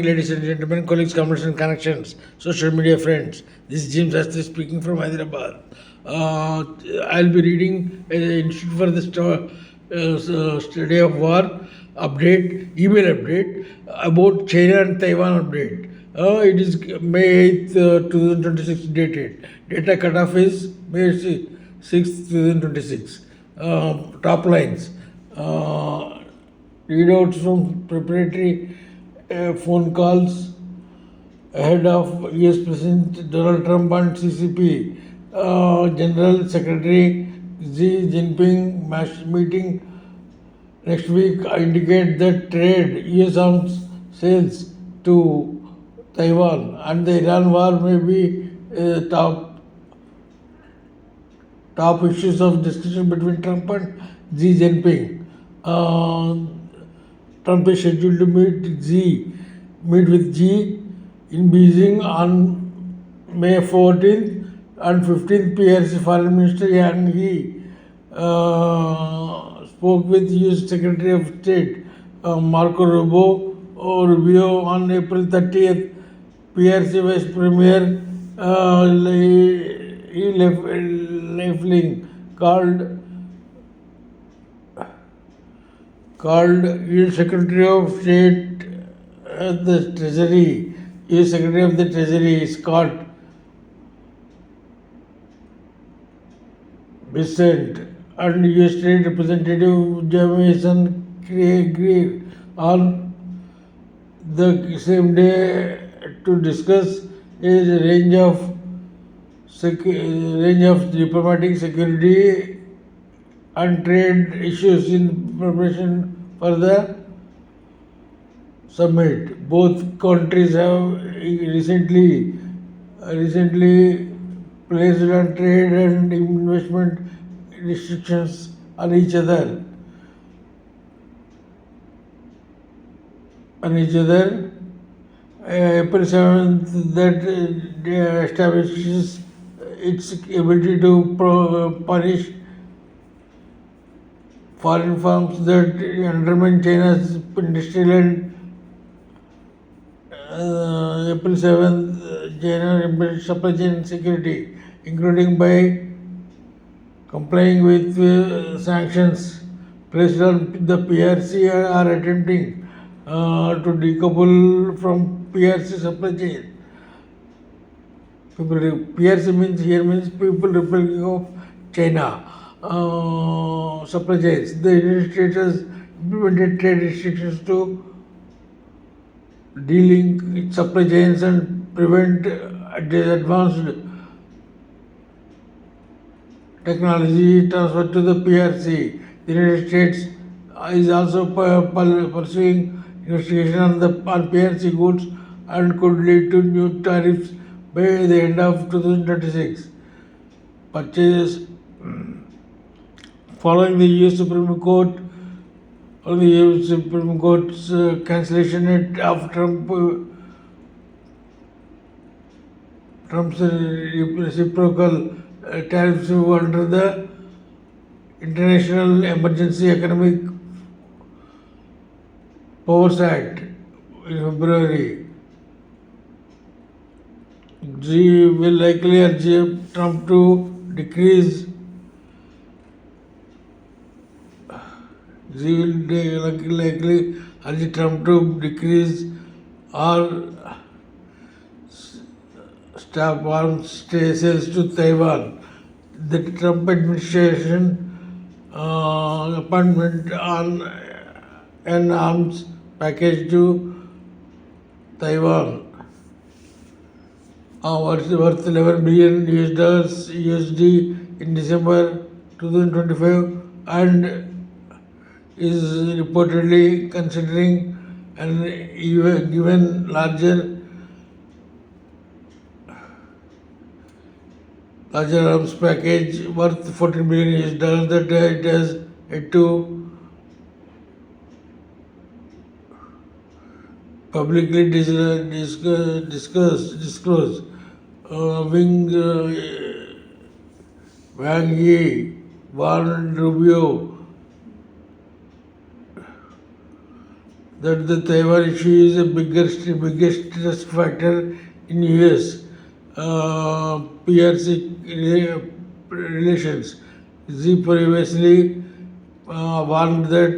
Ladies and gentlemen, colleagues, comrades, and connections, social media friends. This is Jim Sastry speaking from Hyderabad. I'll be reading Institute for the Study of War update, email update about China and Taiwan update. It is May 8th, 2026 dated. Data cutoff is May 6th, 2026. Top lines. Readouts from preparatory phone calls ahead of US President Donald Trump and CCP. General Secretary Xi Jinping meeting next week indicate that trade US arms sales to Taiwan and the Iran war may be top issues of discussion between Trump and Xi Jinping. Trump is scheduled to meet with Xi in Beijing on May 14th and 15th. PRC Foreign Minister Yang He spoke with US Secretary of State Marco Rubio on April 30th. PRC Vice Premier Leifling called US Secretary of State the Treasury, US Secretary of the Treasury Scott Bessent and US State Representative Jamieson Greer on the same day to discuss a range of diplomatic, security and trade issues in preparation for the summit. Both countries have recently placed on trade and investment restrictions on each other. April 7th, that establishes its ability to punish foreign firms that undermine China's industrial and April 7th, China supply chain security, including by complying with sanctions placed on the PRC are attempting to decouple from PRC supply chain. PRC means People Republic of China supply chains. The United States has implemented trade restrictions to delink its supply chains and prevent advanced technology transfer to the PRC. The United States is also pursuing investigation on PRC goods and could lead to new tariffs by the end of 2026. Purchases following the US Supreme Court's cancellation of Trump's reciprocal tariffs under the International Emergency Economic Powers Act in February. Xi will likely urge Trump to decrease. Xi will likely urge Trump to decrease or stop arms sales to Taiwan. The Trump administration appointment on an arms package to Taiwan worth $11 billion USD in December 2025 and is reportedly considering an even larger arms package worth $14 billion that it has yet to publicly disclose. Wang Yi warned Rubio that the Taiwan issue is the biggest stress factor in US PRC relations. Xi previously warned that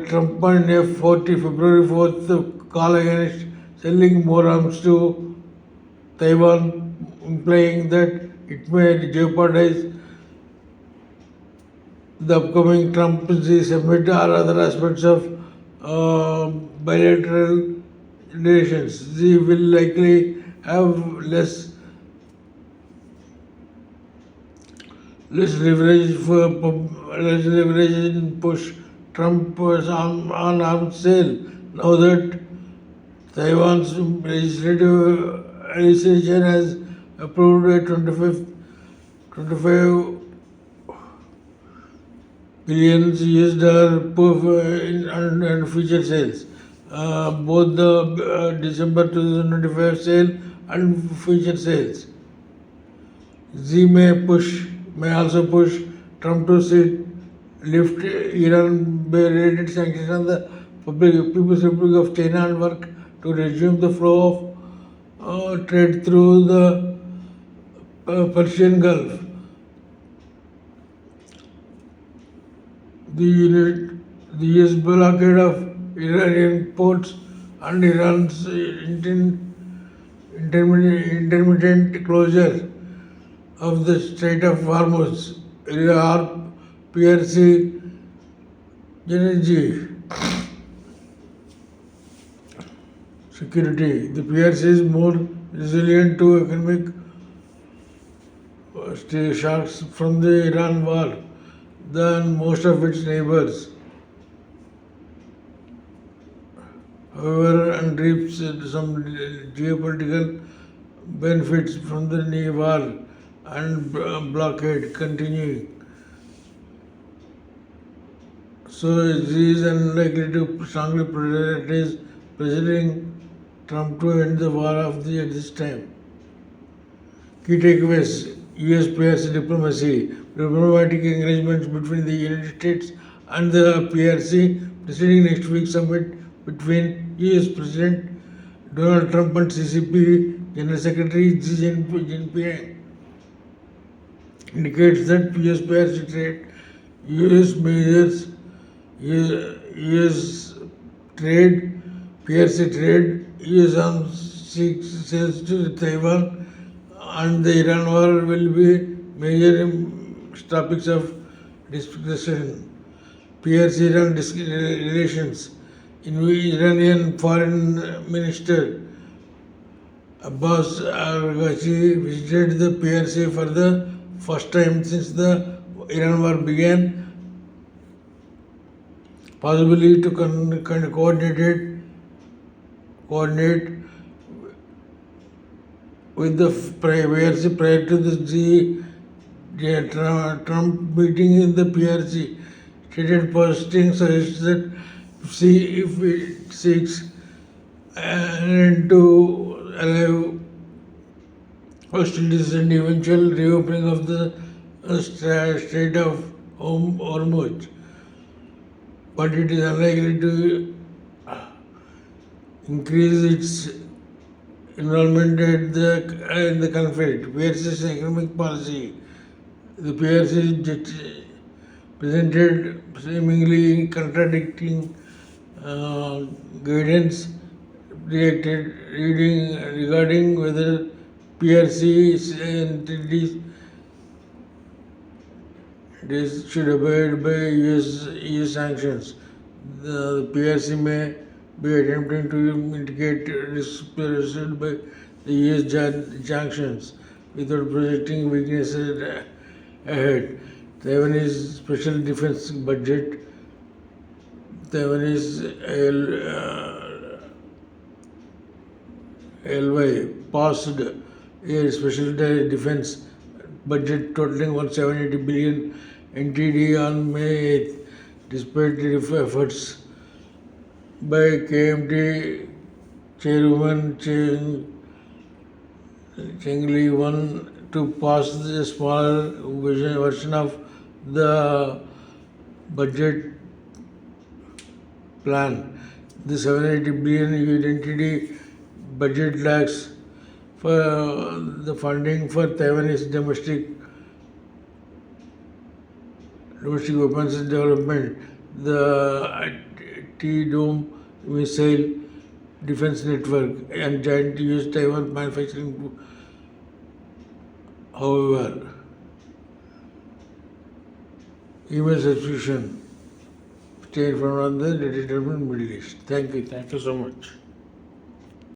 Trump on February 4th call against selling more arms to Taiwan, implying that it may jeopardize the upcoming Trump Xi summit or other aspects of bilateral relations. Xi will likely have less leverage in push Trump on arms sale. Now that Taiwan's legislation has approved a 25 billions US dollar and future sales. Both the December 2025 sale and future sales. Xi may also push Trump to lift Iran-related sanctions on the People's Republic of China and work to resume the flow of trade through the Persian Gulf. The US blockade of Iranian ports and Iran's intermittent closure of the Strait of Hormuz are PRC energy security. The PRC is more resilient to economic shocks from the Iran war than most of its neighbors. However, and reaps some geopolitical benefits from the war and blockade continuing. So Xi is unlikely to strongly prioritize pressuring Trump to end the war at this time. Key takeaways: US PRC diplomacy, diplomatic engagements between the United States and the PRC preceding next week's summit between US President Donald Trump and CCP General Secretary Xi Jinping indicates that US PRC trade, US measures, US trade, PRC trade, US arms sales to Taiwan and the Iran war will be major topics of discussion. PRC Iran relations. Iranian Foreign Minister Abbas Araghchi visited the PRC for the first time since the Iran war began, possibly to coordinate with the PRC prior to the Trump meeting in the PRC. Stated posting suggests that if it seeks an end to allow hostilities and eventual reopening of the Strait of Hormuz, but it is unlikely to increase its involvement in the conflict. PRC's economic policy. The PRC presented seemingly contradicting guidance regarding whether PRC entities should abide by US sanctions. The PRC may be attempting to mitigate risks presented by the US sanctions without projecting weaknesses ahead. Taiwanese special defense budget. Taiwanese LY passed a special defense budget totaling 170 billion NTD on May 8th, despite efforts by KMT Chairwoman Cheng Li-wan to pass the smaller version of the budget plan. The 780 billion identity budget lacks for the funding for Taiwanese domestic weapons development. The T-Dome missile defense network and giant US Taiwan manufacturing. However, email subscription stay informed on the determined Middle East. Thank you. Thank you so much.